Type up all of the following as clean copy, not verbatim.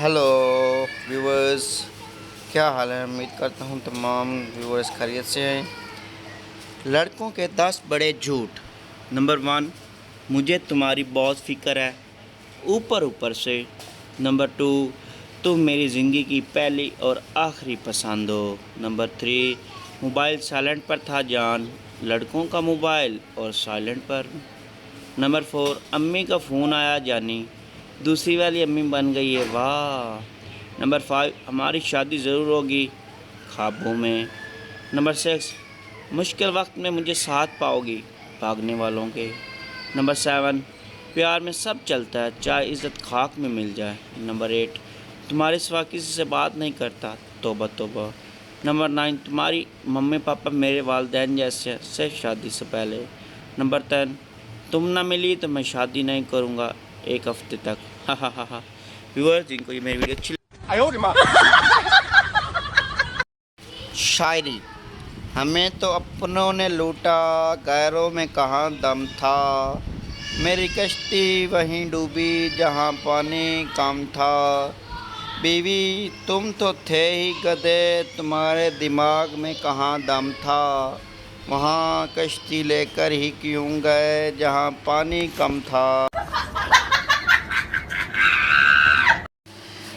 Hello viewers, क्या हाल है। उम्मीद करता हूँ तमाम व्यूवर्स खैरियत से हैं। लड़कों के 10 बड़े झूठ। नंबर 1, मुझे तुम्हारी बहुत फ़िक्र है, ऊपर ऊपर से। नंबर 2, तुम मेरी ज़िंदगी की पहली और आखिरी पसंद हो। नंबर 3, मोबाइल साइलेंट पर था जान, लड़कों का मोबाइल और साइलेंट पर। नंबर 4, अम्मी का फ़ोन आया जानी, दूसरी वाली अम्मी बन गई है, वाह। नंबर 5, हमारी शादी ज़रूर होगी, ख्वाबों में। नंबर 6, मुश्किल वक्त में मुझे साथ पाओगी, भागने वालों के। नंबर 7, प्यार में सब चलता है, चाहे इज़्ज़त खाक में मिल जाए। नंबर 8, तुम्हारे सिवा किसी से बात नहीं करता, तौबा तौबा। नंबर 9, तुम्हारी मम्मी पापा मेरे वालिदैन जैसे हैं, सिर्फ शादी से पहले। नंबर 10, तुम ना मिली तो मैं शादी नहीं करूँगा 1 हफ्ते तक। हा हा हा हा। व्यूअर्स, जिनको ये मेरी वीडियो अच्छी शायरी। हमें तो अपनों ने लूटा, गैरों में कहाँ दम था। मेरी कश्ती वहीं डूबी जहाँ पानी कम था। बीवी तुम तो थे ही गधे, तुम्हारे दिमाग में कहाँ दम था। वहाँ कश्ती लेकर ही क्यों गए जहाँ पानी कम था।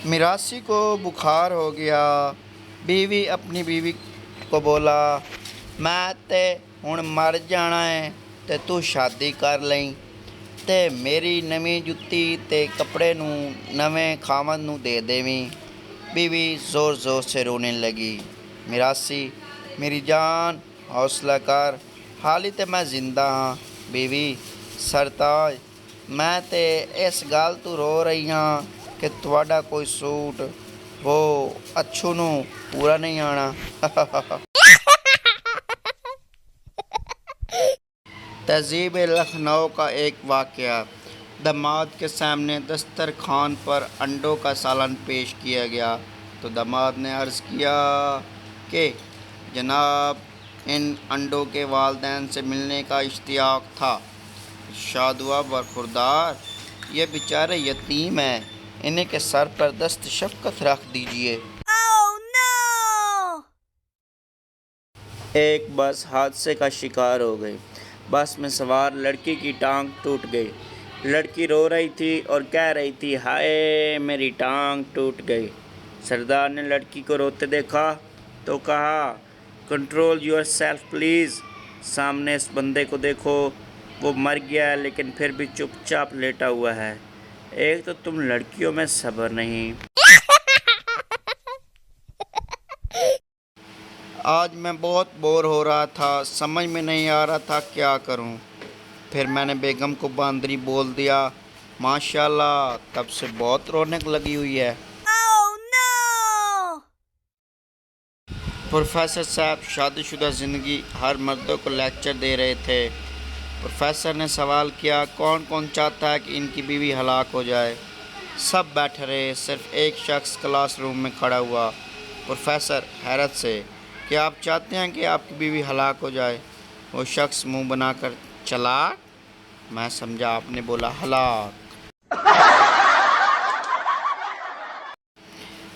मिरासी को बुखार हो गया, बीवी अपनी बीवी को बोला, मैं ते हुण मर जाना है ते तू शादी कर लई ते मेरी नवीं जुत्ती ते कपड़े नू नवें खावन नू दे देवी। बीवी ज़ोर ज़ोर से रोने लगी। मिरासी, मेरी जान हौसला कर, हाली ते मैं जिंदा हाँ। बीवी, सरताज मैं ते इस गल तू रो रही हाँ कि तुहाडा कोई सूट वो अच्छू नू पूरा नहीं आना। तहज़ीब लखनऊ का एक वाक़या। दामाद के सामने दस्तरखान पर अंडों का सालन पेश किया गया तो दामाद ने अर्ज़ किया कि जनाब, इन अंडों के वालिदैन से मिलने का इश्तियाक था। इरशाद हुआ, बरखुरदार, ये बेचारे यतीम हैं, इन्हीं के सर पर दस्त शफ़क़त रख दीजिए। Oh no! एक बस हादसे का शिकार हो गई। बस में सवार लड़की की टांग टूट गई। लड़की रो रही थी और कह रही थी, हाय मेरी टांग टूट गई। सरदार ने लड़की को रोते देखा तो कहा, कंट्रोल योर सेल्फ प्लीज़। सामने इस बंदे को देखो, वो मर गया है लेकिन फिर भी चुपचाप लेटा हुआ है। एक तो तुम लड़कियों में सब्र नहीं। आज मैं बहुत बोर हो रहा था, समझ में नहीं आ रहा था क्या करूं। फिर मैंने बेगम को बांदरी बोल दिया। माशाल्लाह, तब से बहुत रौनक लगी हुई है। Oh no! प्रोफेसर साहब शादीशुदा ज़िंदगी हर मर्दों को लेक्चर दे रहे थे। प्रोफेसर ने सवाल किया, कौन कौन चाहता है कि इनकी बीवी हलाक हो जाए। सब बैठे रहे, सिर्फ एक शख्स क्लासरूम में खड़ा हुआ। प्रोफेसर हैरत से, क्या आप चाहते हैं कि आपकी बीवी हलाक हो जाए। वो शख्स मुंह बनाकर चला। मैं समझा आपने बोला हलाक।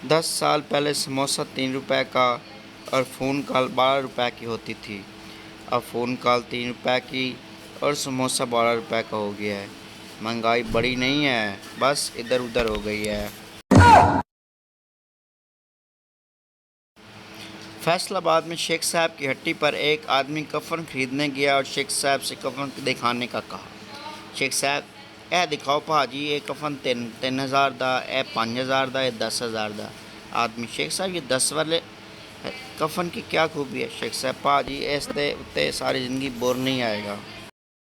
10 साल पहले समोसा 3 रुपए का और फ़ोन कॉल 12 रुपए की होती थी। अब फ़ोन कॉल 3 रुपए की और समोसा 12 रुपए का हो गया है। महंगाई बड़ी नहीं है, बस इधर उधर हो गई है। फैसलाबाद में शेख साहब की हट्टी पर एक आदमी कफ़न खरीदने गया और शेख साहब से कफ़न दिखाने का कहा। शेख साहब, ए दिखाओ भाजी, ये कफ़न 3,000 दा, ए 5,000 दा, ये 10,000 दा। आदमी, शेख साहब ये 10 वाले कफ़न की क्या खूबी है। शेख साहब, भाजी इस दे उत्ते सारी ज़िंदगी बोर नहीं आएगा।